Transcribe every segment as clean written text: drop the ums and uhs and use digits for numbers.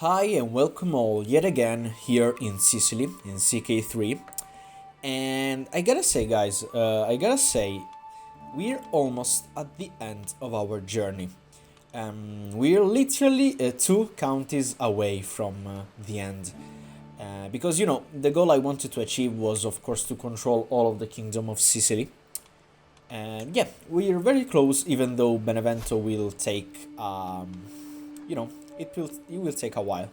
Hi and welcome all yet again here in Sicily, in CK3. And I gotta say, guys, we're almost at the end of our journey. We're literally two counties away from the end. Because, the goal I wanted to achieve was, of course, to control all of the Kingdom of Sicily. And yeah, we're very close, even though Benevento will take, you know, it will take a while.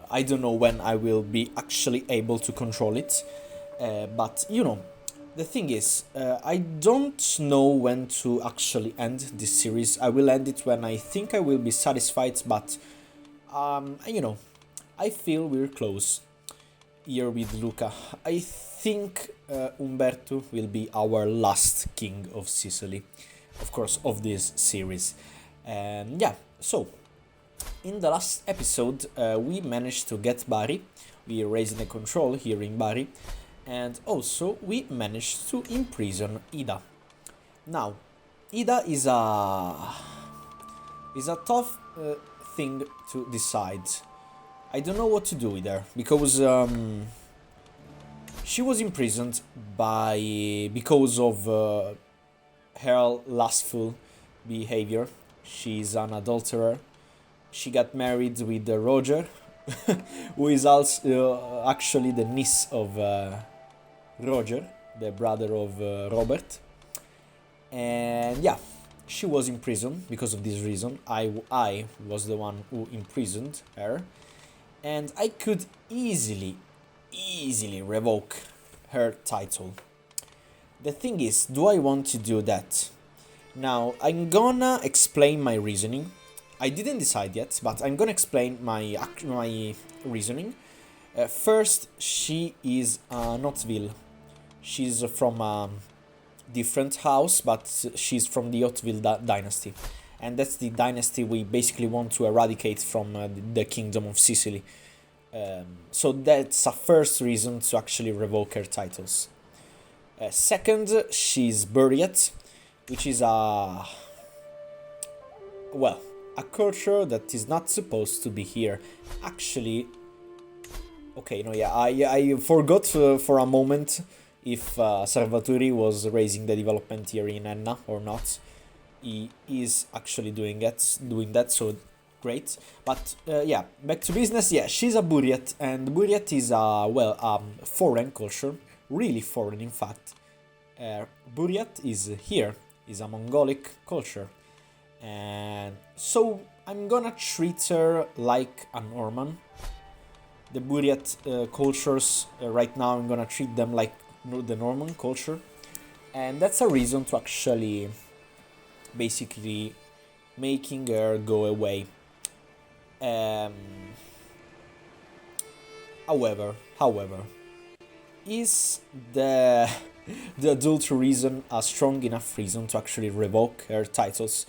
I don't know when I will be actually able to control it, but the thing is, I don't know when to actually end this series. I will end it when I think I will be satisfied, but I feel we're close here with Luca. I think Umberto will be our last king of Sicily, of course, of this series. And yeah, so in the last episode, we managed to get Bari. We raised the control here in Bari, and also we managed to imprison Ida. Now, Ida is a tough thing to decide. I don't know what to do with her because she was imprisoned because of her lustful behavior. She's an adulterer. She got married with Roger, who is also actually the niece of Roger, the brother of Robert. And yeah, she was in prison because of this reason. I was the one who imprisoned her, and I could easily revoke her title. The thing is, do I want to do that? Now, I'm gonna explain my reasoning. I didn't decide yet, but I'm gonna explain my reasoning. First, she is not Vil. She's from a different house, but she's from the Hauteville dynasty. And that's the dynasty we basically want to eradicate from the Kingdom of Sicily. So that's a first reason to actually revoke her titles. Second, she's buried, which is a culture that is not supposed to be here. Actually, okay, no, yeah, I forgot for a moment if Salvatore was raising the development here in Enna or not. He is actually doing that, so great. But yeah, back to business. Yeah, she's a Buryat, and Buryat is a foreign culture, really foreign, in fact. Buryat is a Mongolic culture. And so I'm gonna treat her like a Norman. The Buryat cultures right now, I'm gonna treat them like the Norman culture, and that's a reason to actually basically making her go away. Um, however, is the adultery reason a strong enough reason to actually revoke her titles?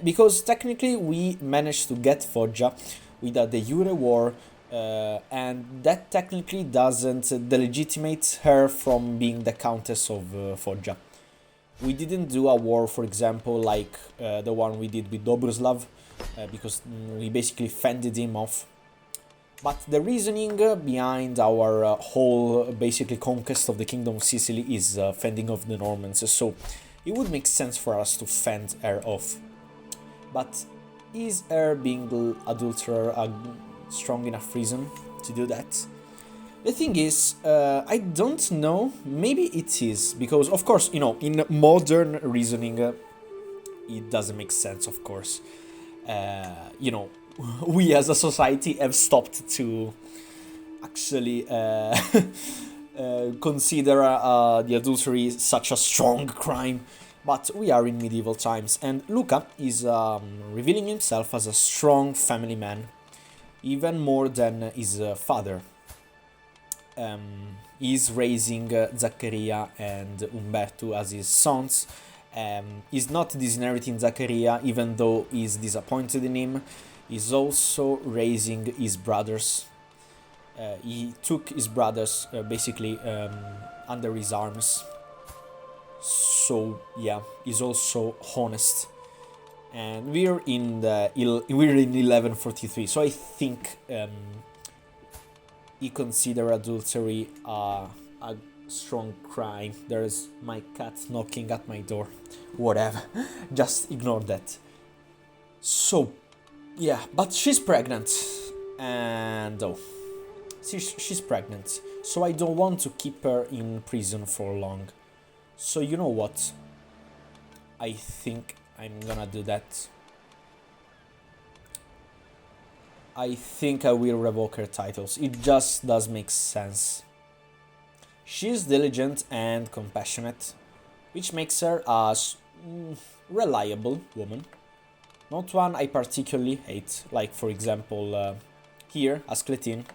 Because technically we managed to get Foggia with the Jure War, and that technically doesn't delegitimate her from being the Countess of Foggia. We didn't do a war, for example, like the one we did with Dobroslav, because we basically fended him off. But the reasoning behind our whole basically conquest of the Kingdom of Sicily is fending off the Normans, so it would make sense for us to fend her off. But is her being the adulterer a strong enough reason to do that? The thing is, I don't know. Maybe it is, because of course, in modern reasoning, it doesn't make sense. Of course, we as a society have stopped to actually consider the adultery such a strong crime. But we are in medieval times, and Luca is revealing himself as a strong family man, even more than his father. He's raising Zaccaria and Umberto as his sons. He's not disinheriting Zaccaria, even though he's disappointed in him. He's also raising his brothers. He took his brothers basically under his arms. So yeah, he's also honest. and we're in 1143. So I think he consider adultery a strong crime. There's my cat knocking at my door. Whatever, just ignore that. So, yeah, but she's pregnant, and she's pregnant. So I don't want to keep her in prison for long. So you know what? I think I'm gonna do that. I think I will revoke her titles. It just does make sense. She's diligent and compassionate, which makes her a reliable woman. Not one I particularly hate. Like, for example, here, Ascletin,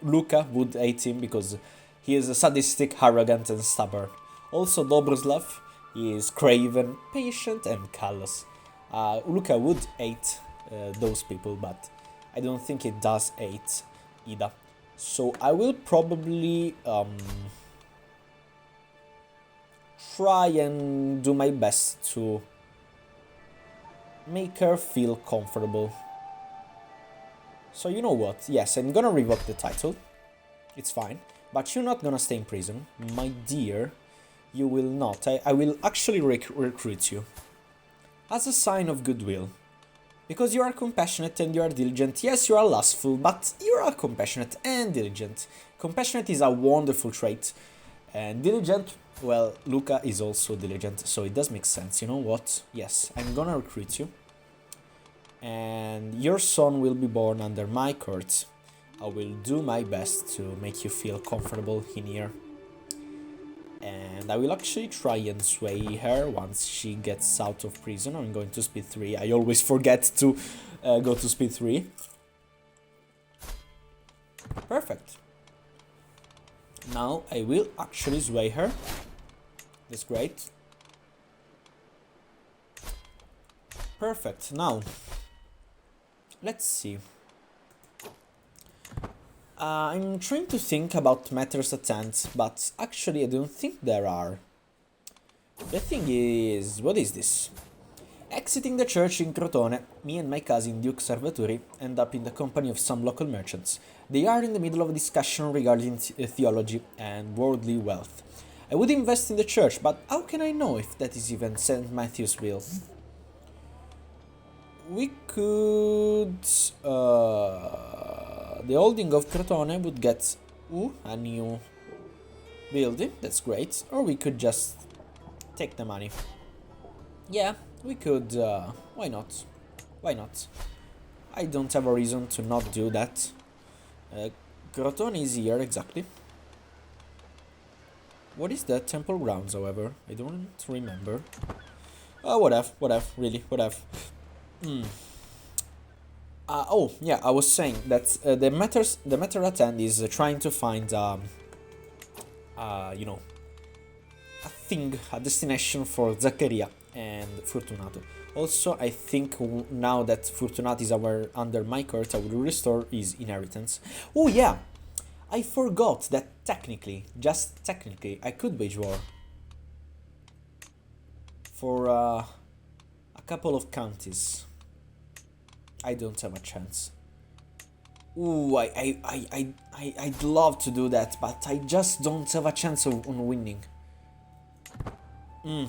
Luca would hate him because he is sadistic, arrogant, and stubborn. Also, Dobroslav is craven, patient, and callous. Luca would hate those people, but I don't think it does hate Ida. So I will probably try and do my best to make her feel comfortable. So you know what? Yes, I'm gonna revoke the title. It's fine. But you're not gonna stay in prison. My dear, you will not. I will actually recruit you. As a sign of goodwill. Because you are compassionate and you are diligent. Yes, you are lustful, but you are compassionate and diligent. Compassionate is a wonderful trait. And diligent, well, Luca is also diligent, so it does make sense. You know what? Yes, I'm gonna recruit you. And your son will be born under my court. I will do my best to make you feel comfortable in here. And I will actually try and sway her once she gets out of prison. I'm going to speed 3. I always forget to go to speed 3. Perfect. Now I will actually sway her. That's great. Perfect. Now, let's see. I'm trying to think about matters at hand, but actually I don't think there are. The thing is, what is this? Exiting the church in Crotone, me and my cousin Duke Salvatore end up in the company of some local merchants. They are in the middle of a discussion regarding theology and worldly wealth. I would invest in the church, but how can I know if that is even St. Matthew's will? We could... the holding of Crotone would get a new building, that's great. Or we could just take the money. Yeah, we could, why not? Why not? I don't have a reason to not do that. Crotone is here, exactly. What is the temple grounds, however? I don't remember. Whatever, really, whatever. Oh, yeah, I was saying that the matter at hand is trying to find, you know, a destination for Zaccaria and Fortunato. Also, I think now that Fortunato is under my court, I will restore his inheritance. Oh, yeah, I forgot that technically, just technically, I could wage war for a couple of counties. I don't have a chance. Ooh, I'd love to do that, but I just don't have a chance on winning. You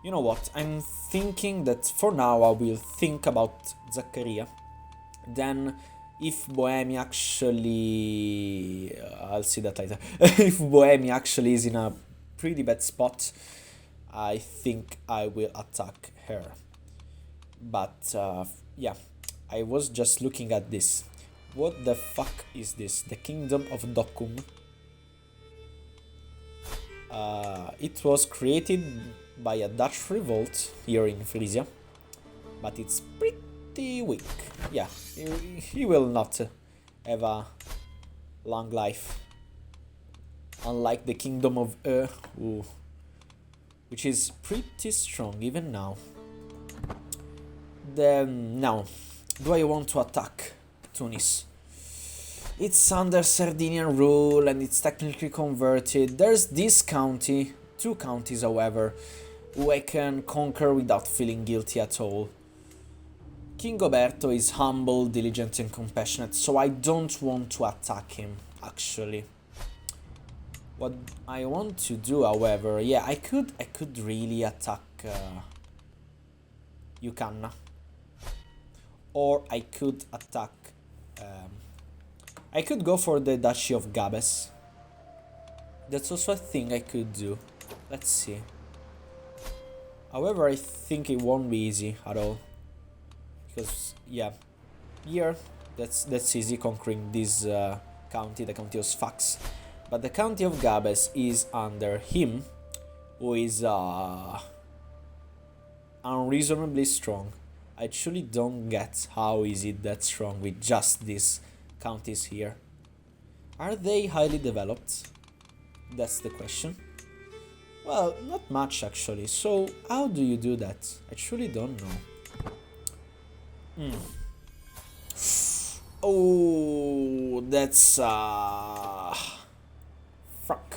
know what? I'm thinking that for now I will think about Zaccaria. Then, if Bohemia actually... I'll see the title. If Bohemia actually is in a pretty bad spot, I think I will attack her. But, yeah, I was just looking at this. What the fuck is this? The Kingdom of Docum. It was created by a Dutch revolt here in Frisia. But it's pretty weak. Yeah, he will not have a long life. Unlike the Kingdom of which is pretty strong even now. Then, now, do I want to attack Tunis? It's under Sardinian rule and it's technically converted. There's this county, 2 counties however, who I can conquer without feeling guilty at all. King Goberto is humble, diligent, and compassionate, so I don't want to attack him, actually. What I want to do, however, yeah, I could really attack Yukanna. Or I could attack... I could go for the Duchy of Gabes. That's also a thing I could do. Let's see. However, I think it won't be easy at all. Because, yeah, here, that's easy, conquering this county, the county of Sfax. But the county of Gabes is under him, who is unreasonably strong. I actually don't get how is it that strong with just these counties here. Are they highly developed? That's the question. Well, not much actually. So how do you do that? I truly don't know. Oh, that's fuck.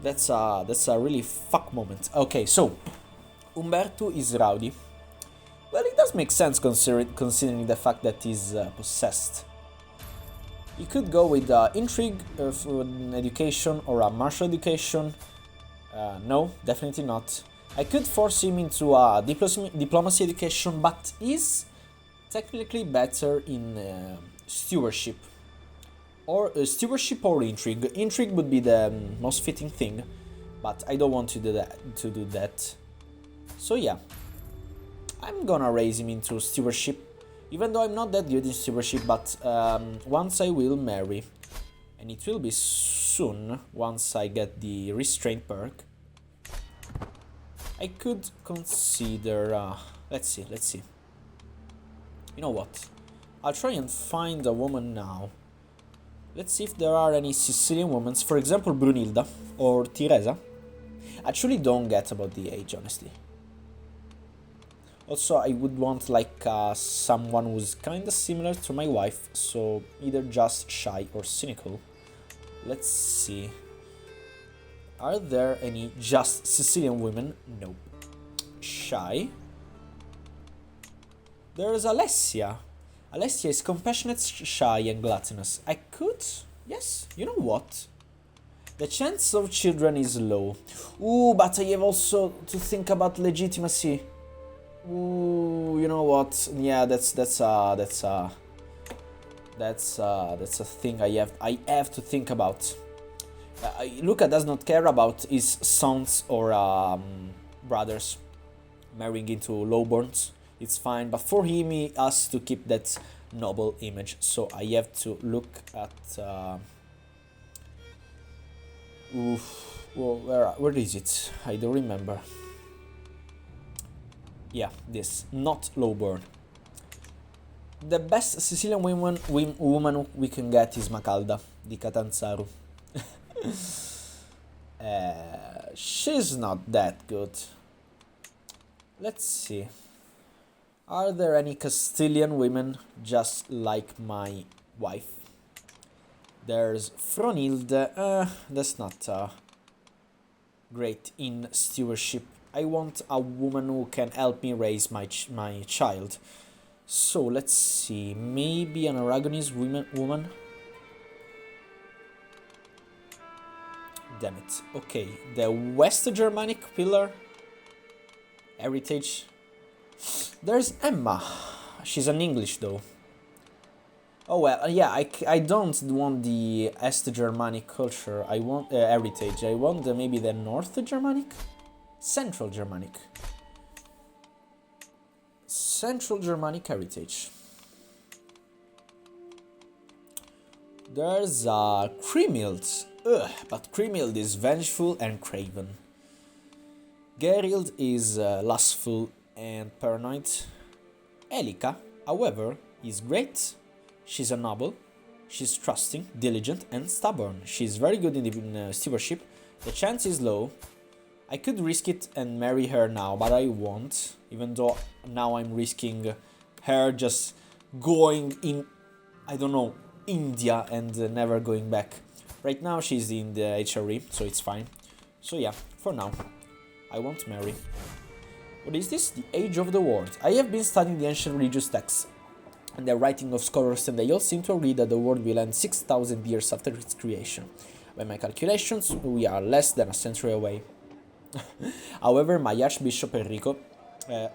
That's a really fuck moment. Okay, so Umberto is rowdy. Well, it does make sense considering the fact that he's possessed. You could go with intrigue for an education or a martial education. No, definitely not. I could force him into a diplomacy education, but he's technically better in stewardship. Or stewardship or intrigue. Intrigue would be the most fitting thing, but I don't want to do that. So yeah, I'm gonna raise him into stewardship. Even though I'm not that good in stewardship, but once I will marry, and it will be soon, once I get the restraint perk, I could consider, let's see. You know what? I'll try and find a woman now. Let's see if there are any Sicilian women, for example Brunilda or Teresa. Actually don't get about the age, honestly. Also, I would want like someone who's kinda similar to my wife, so either just shy or cynical. Let's see. Are there any just Sicilian women? Nope. Shy. There's Alessia. Alessia is compassionate, shy, and gluttonous. I could... Yes, you know what? The chance of children is low. Ooh, but I have also to think about legitimacy. Ooh, you know what? Yeah, that's a thing I have to think about. Luca does not care about his sons or brothers marrying into lowborns. It's fine, but for him he has to keep that noble image. So I have to look at. Well, where is it? I don't remember. Yeah, this, not lowborn. The best Sicilian woman we can get is Macalda, di Catanzaro. She's not that good. Let's see. Are there any Castilian women just like my wife? There's Fronilde. That's not great in stewardship. I want a woman who can help me raise my child. So let's see, maybe an Aragonese woman. Damn it. Okay, the West Germanic pillar heritage. There's Emma. She's an English though. Oh well, yeah. I don't want the Est Germanic culture. I want heritage. I want maybe the North Germanic. Central Germanic. Central Germanic heritage. There's Krimild. But Krimild is vengeful and craven. Gerild is lustful and paranoid. Elika, however, is great. She's a noble. She's trusting, diligent, and stubborn. She's very good in stewardship. The chance is low. I could risk it and marry her now, but I won't. Even though now I'm risking her just going in, I don't know, India and never going back. Right now she's in the HRE, so it's fine. So yeah, for now. I won't marry. What is this? The Age of the World. I have been studying the ancient religious texts and the writing of scholars, and they all seem to agree that the world will end 6,000 years after its creation. By my calculations, we are less than a century away. However, my Archbishop Enrico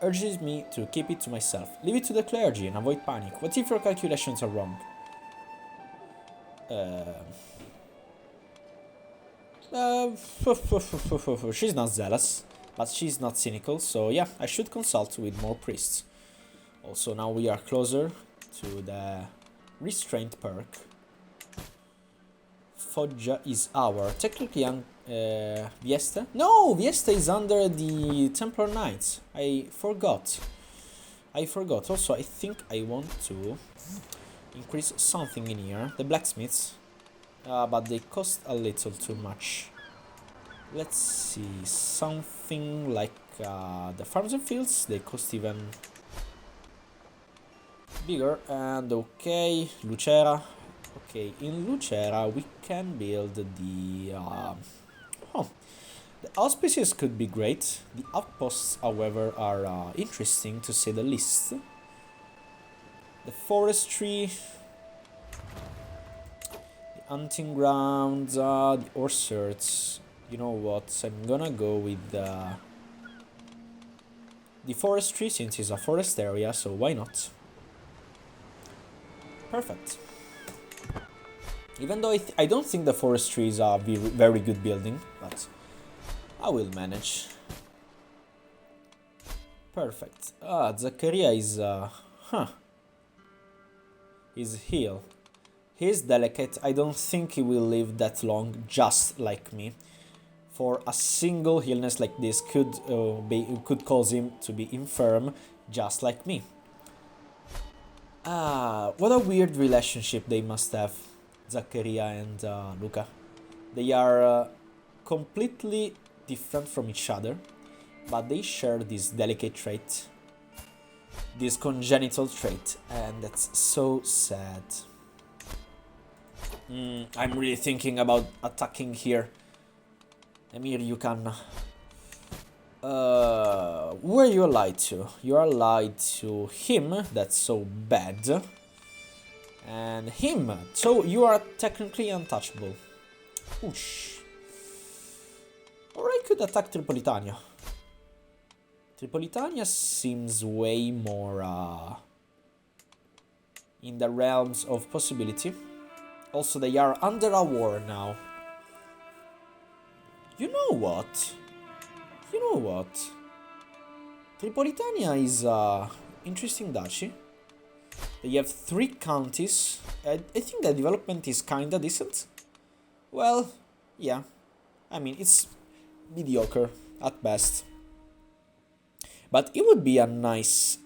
urges me to keep it to myself. Leave it to the clergy and avoid panic. What if your calculations are wrong? She's not zealous, but she's not cynical, so yeah, I should consult with more priests. Also, now we are closer to the restraint perk. Foggia is our. Technically, Viesta? No! Viesta is under the Templar Knights. I forgot. Also, I think I want to increase something in here. The blacksmiths. But they cost a little too much. Let's see. Something like the farms and fields. They cost even bigger. And okay, Lucera. Okay, in Lucera we can build the the auspices could be great. The outposts, however, are interesting to say the least. The forestry, the hunting grounds, the orchards. You know what? I'm gonna go with the forestry since it's a forest area, so why not? Perfect. Even though I don't think the forestry is a very good building, but I will manage. Perfect. Zaccaria is, He's heal. He's delicate. I don't think he will live that long, just like me. For a single illness like this could cause him to be infirm, just like me. What a weird relationship they must have. Zaccaria and Luca. They are completely different from each other, but they share this delicate trait, this congenital trait, and that's so sad. I'm really thinking about attacking here. Emir, you can... who are you allied to? You are allied to him, that's so bad. And him, so you are technically untouchable. Oosh. Or I could attack Tripolitania. Tripolitania seems way more in the realms of possibility. Also, they are under a war now. You know what? Tripolitania is interesting duchy. They have 3 counties. I think the development is kinda decent. Well, yeah. I mean, it's mediocre at best. But it would be a nice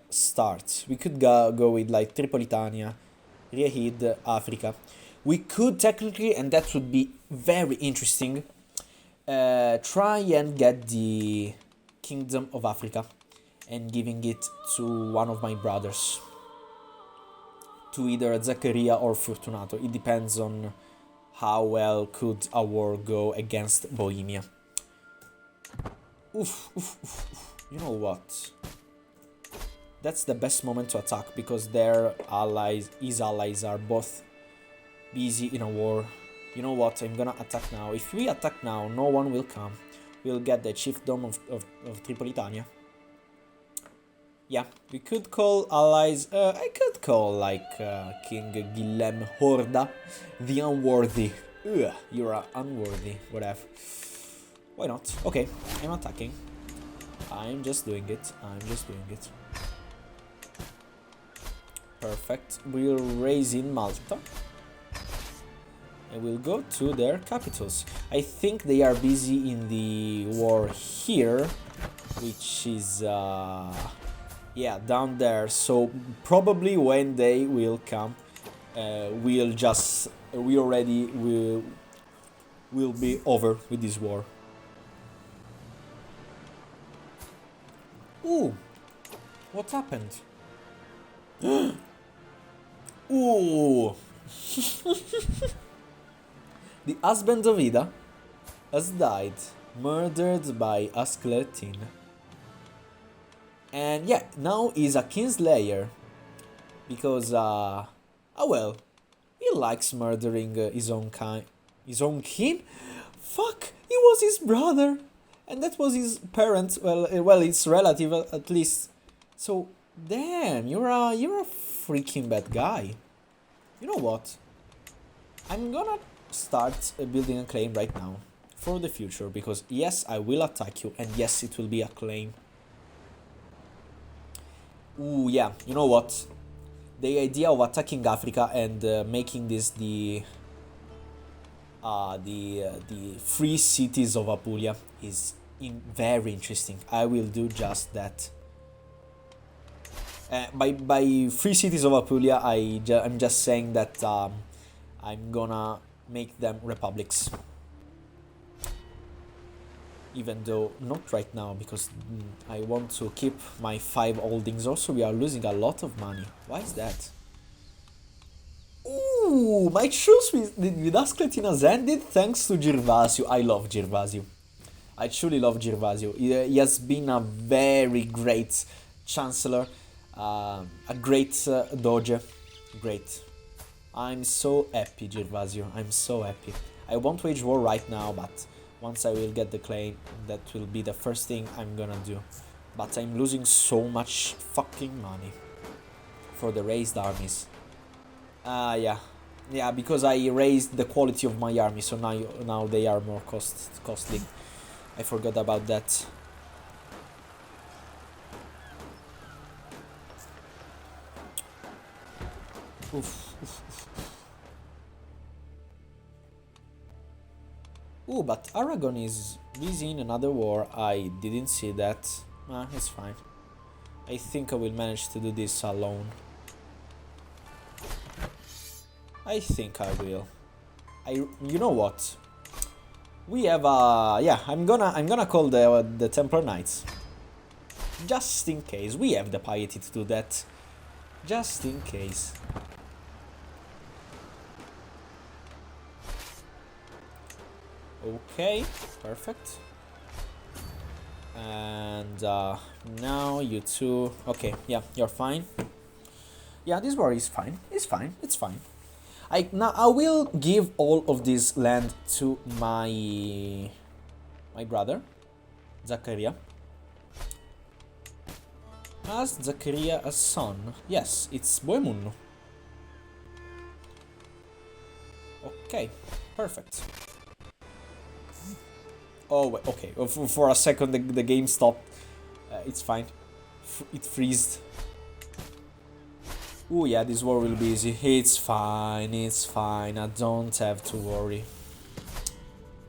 start. We could go with like Tripolitania, Riehid, Africa. We could technically, and that would be very interesting, try and get the Kingdom of Africa and giving it to one of my brothers. To either Zaccaria or Fortunato. It depends on how well could a war go against Bohemia. Oof. You know what? That's the best moment to attack because his allies are both busy in a war. You know what? I'm gonna attack now. If we attack now, no one will come. We'll get the chiefdom of Tripolitania. Yeah, we could call allies. I could call like King Guillem Horda, the unworthy. Ugh, you're unworthy. Whatever. Why not? Okay, I'm attacking. I'm just doing it. Perfect. We'll raise in Malta. And we'll go to their capitals. I think they are busy in the war here, which is yeah, down there. So probably when they will come, we'll be over with this war. Ooh, what happened? Ooh. The husband of Ida has died. Murdered by a skeleton. And yeah, now he's a kinslayer. Because, oh well, he likes murdering his own kind. His own kin? Fuck, he was his brother. And that was his parent, well, his relative at least. So, damn, you're a freaking bad guy. You know what? I'm gonna start building a claim right now for the future, because yes, I will attack you, and yes, it will be a claim. Ooh, yeah, you know what? The idea of attacking Africa and making this the free cities of Apulia is very interesting. I will do just that. By free cities of Apulia, I'm just saying that I'm gonna make them republics. Even though not right now, because I want to keep my 5 holdings. Also, we are losing a lot of money. Why is that? Ooh, my truce with Ascletina's ended thanks to Gervasio. I love Gervasio. I truly love Gervasio. He has been a very great chancellor, a great doge. Great. I'm so happy, Gervasio. I'm so happy. I won't wage war right now, but once I will get the claim, that will be the first thing I'm gonna do. But I'm losing so much fucking money for the raised armies. Yeah. Yeah, because I raised the quality of my army, so now they are more costly. I forgot about that. Oof. Ooh, but Aragon is busy in another war. I didn't see that. It's fine. I think I will manage to do this alone. I think I will. You know what? We have yeah, I'm gonna call the Templar Knights. Just in case. We have the piety to do that. Just in case. Okay, perfect. And now you two. Okay, yeah, you're fine. Yeah, this war is fine. It's fine. It's fine. Now I will give all of this land to my brother, Zaccaria. Has Zaccaria a son? Yes, it's Boemunno. Okay, perfect. Oh, okay. For a second, the game stopped. It's fine. It freezed. Oh yeah, this war will be easy. It's fine. It's fine. I don't have to worry.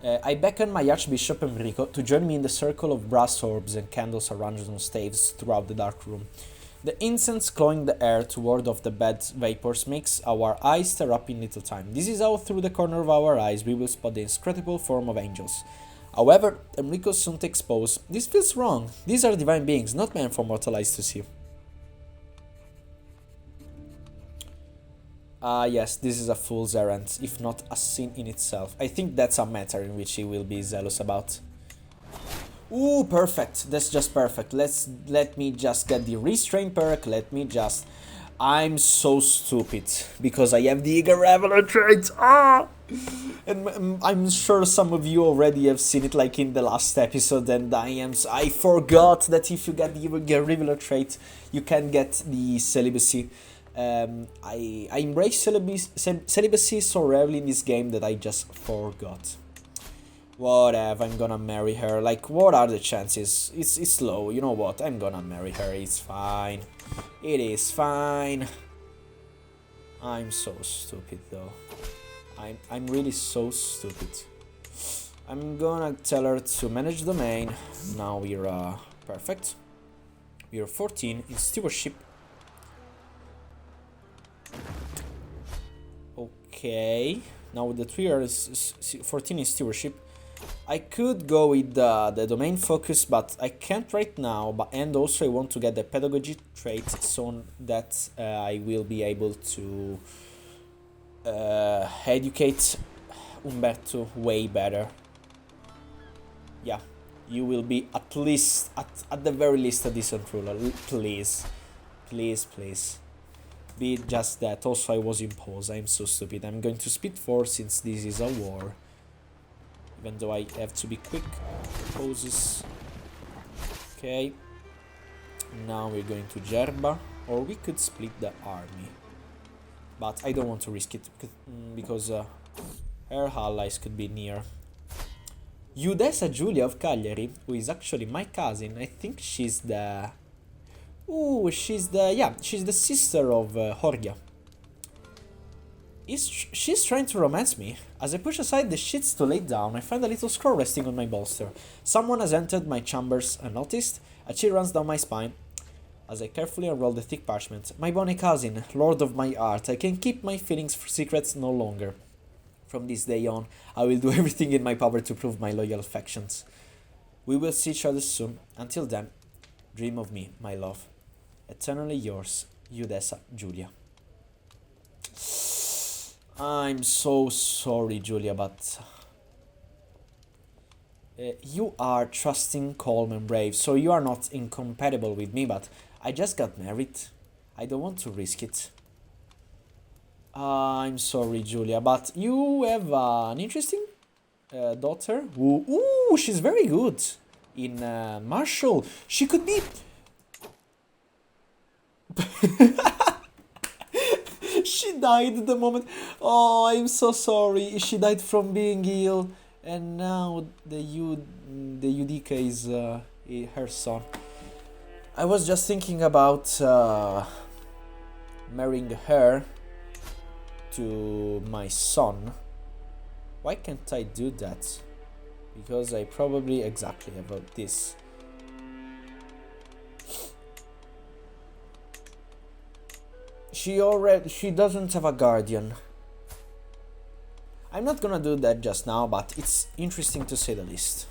I beckon my Archbishop Enrico to join me in the circle of brass orbs and candles arranged on staves throughout the dark room. The incense cloying the air to ward off the bad vapors makes our eyes stir up in little time. This is how through the corner of our eyes we will spot the inscrutable form of angels. However, Enrico soon takes pose. This feels wrong. These are divine beings, not meant for mortal eyes to see. Yes, this is a fool's errand, if not a sin in itself. I think that's a matter in which he will be zealous about. Ooh, perfect. That's just perfect. Let me just get the restrain perk. I'm so stupid because I have the Eager Reveler trait. And I'm sure some of you already have seen it, like in the last episode, and I forgot that if you get the Eager Reveler trait, you can get the celibacy. I embrace celibacy so rarely in this game that I just forgot. Whatever, I'm gonna marry her. Like, what are the chances? It's low. You know what? I'm gonna marry her. It's fine. It is fine. I'm so stupid though. I'm really so stupid. I'm gonna tell her to manage domain. Now we're perfect. We're 14 in stewardship. Okay. Now that we are 14 in stewardship, I could go with the domain focus, but I can't right now. And also I want to get the pedagogy trait so that I will be able to educate Umberto way better. Yeah, you will be at least, at the very least, a decent ruler. Please. Please, please. Be just that. Also, I was imposed. I'm so stupid. I'm going to speed 4 since this is a war. Even though I have to be quick. Poses. Okay. Now we're going to Gerba. Or we could split the army. But I don't want to risk it. Because her allies could be near. Udessa Giulia of Cagliari, who is actually my cousin. I think she's the... Ooh, she's the sister of Horgia. She's trying to romance me. As I push aside the sheets to lay down, I find a little scroll resting on my bolster. Someone has entered my chambers unnoticed. A chill runs down my spine as I carefully unroll the thick parchment. My bonny cousin, lord of my heart, I can keep my feelings secrets no longer. From this day on, I will do everything in my power to prove my loyal affections. We will see each other soon. Until then, dream of me, my love. Eternally yours, Udessa Giulia. I'm so sorry, Giulia, but... you are trusting, calm, and brave, so you are not incompatible with me, but I just got married. I don't want to risk it. I'm sorry, Giulia, but you have an interesting daughter. Ooh, she's very good in martial. She could be... She died the moment. Oh, I'm so sorry. She died from being ill, and now the Yudica is her son. I was just thinking about marrying her to my son. Why can't I do that? Because I probably exactly about this. She doesn't have a guardian. I'm not gonna do that just now, but it's interesting to say the least.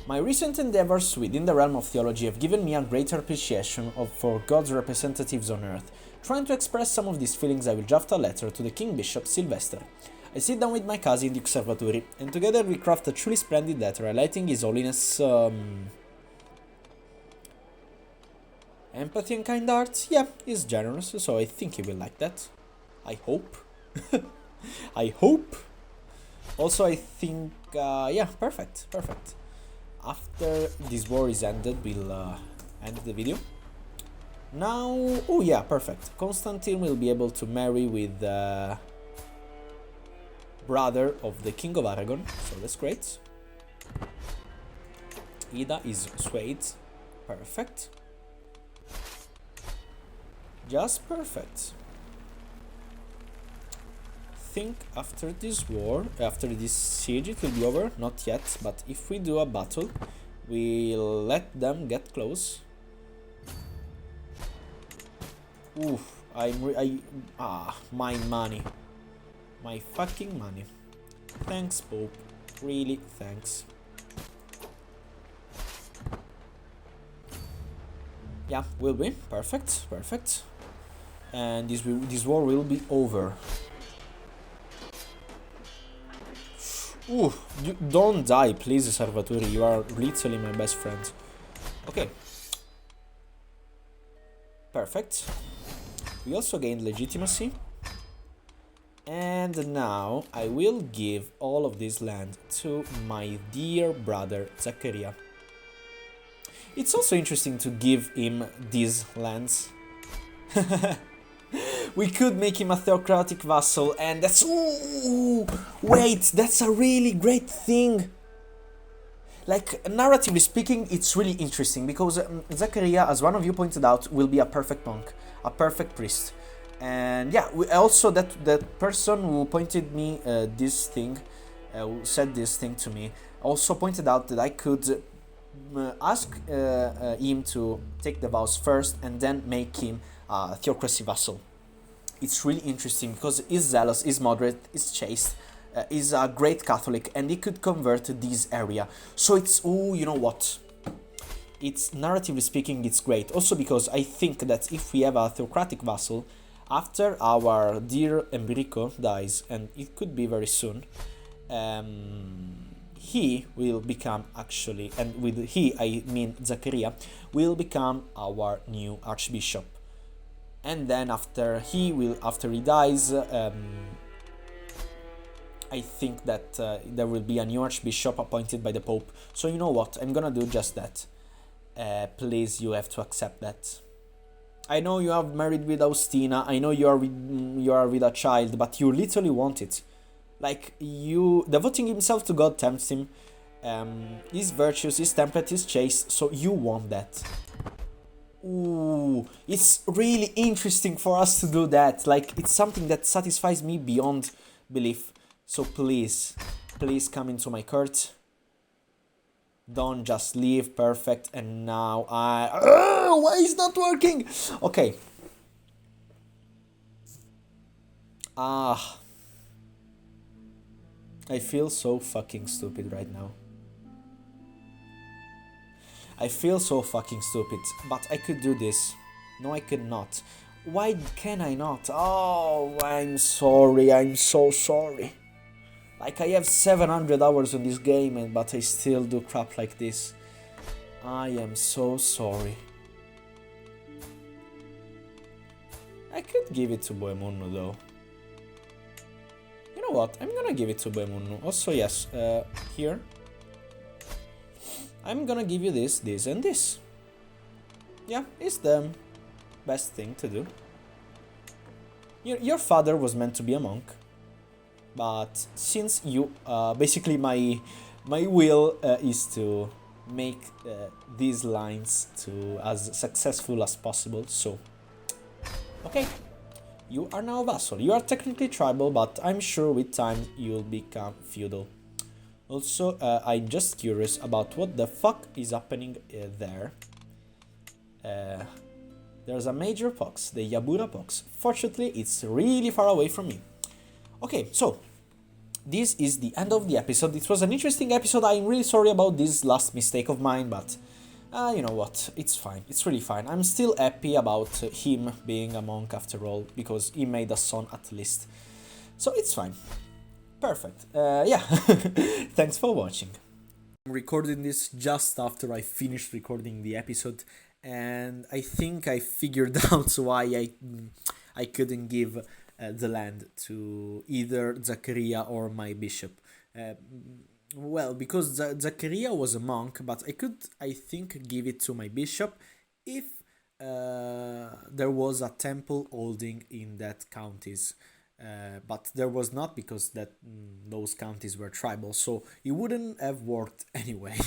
My recent endeavors within the realm of theology have given me a greater appreciation for God's representatives on earth. Trying to express some of these feelings, I will draft a letter to the King Bishop Sylvester. I sit down with my cousin the Observatore, and together we craft a truly splendid letter highlighting His Holiness' empathy and kind heart. Yeah, he's generous, so I think he will like that. I hope. I hope. Also, I think, yeah, perfect. After this war is ended, we'll end the video. Now, oh yeah, perfect. Constantine will be able to marry with the brother of the King of Aragon, so that's great. Ida is swayed. Perfect. Just perfect. Think after this war, after this siege, it will be over. Not yet, but if we do a battle, we'll let them get close. Oof, my money. My fucking money. Thanks, Pope. Really, thanks. Yeah, will be. Perfect. And this war will be over. Ooh, don't die, please, Salvatore. You are literally my best friend. Okay. Perfect. We also gained legitimacy. And now I will give all of this land to my dear brother Zaccaria. It's also interesting to give him these lands. We could make him a theocratic vassal, and that's... Ooh, wait, that's a really great thing. Like, narratively speaking, it's really interesting, because Zaccaria, as one of you pointed out, will be a perfect monk, a perfect priest. And yeah, also that person who pointed me this thing, who said this thing to me, also pointed out that I could ask him to take the vows first and then make him a theocracy vassal. It's really interesting because he's zealous, he's moderate, he's chaste, he's a great Catholic, and he could convert to this area. So it's, ooh, you know what? It's, narratively speaking, it's great. Also because I think that if we have a theocratic vassal, after our dear Enrico dies, and it could be very soon, he will become actually, and with he I mean Zachariah, will become our new archbishop. And then after he dies, I think that there will be a new archbishop appointed by the Pope. So you know what? I'm gonna do just that. Please, you have to accept that. I know you are married with Austina. I know you are with a child, but you literally want it. Like you, devoting himself to God tempts him. His virtues, his temperate, his chaste. So you want that. Ooh, it's really interesting for us to do that. Like it's something that satisfies me beyond belief. So please, please come into my court. Don't just leave. Perfect. And now why is not working? Okay. Ah. I feel so fucking stupid right now. I feel so fucking stupid. But I could do this. No, I could not. Why can I not? Oh, I'm sorry. I'm so sorry. Like, I have 700 hours on this game, but I still do crap like this. I am so sorry. I could give it to Bohemunnu, though. You know what? I'm gonna give it to Bohemunnu. Also, yes, here. I'm gonna give you this, this, and this. Yeah, it's the best thing to do. Your father was meant to be a monk. But since you, basically my will is to make these lines to as successful as possible. So, okay, you are now a vassal. You are technically tribal, but I'm sure with time you'll become feudal. Also, I'm just curious about what the fuck is happening there. There's a major pox, the Yabura pox. Fortunately, it's really far away from me. Okay, so this is the end of the episode. It was an interesting episode. I'm really sorry about this last mistake of mine, but you know what? It's fine. It's really fine. I'm still happy about him being a monk after all, because he made a son at least. So it's fine. Perfect. Yeah. Thanks for watching. I'm recording this just after I finished recording the episode, and I think I figured out why I couldn't give the land to either Zachariah or my bishop. Well, because Zachariah was a monk, but I think, give it to my bishop if there was a temple holding in that counties. But there was not, because those counties were tribal, so it wouldn't have worked anyway.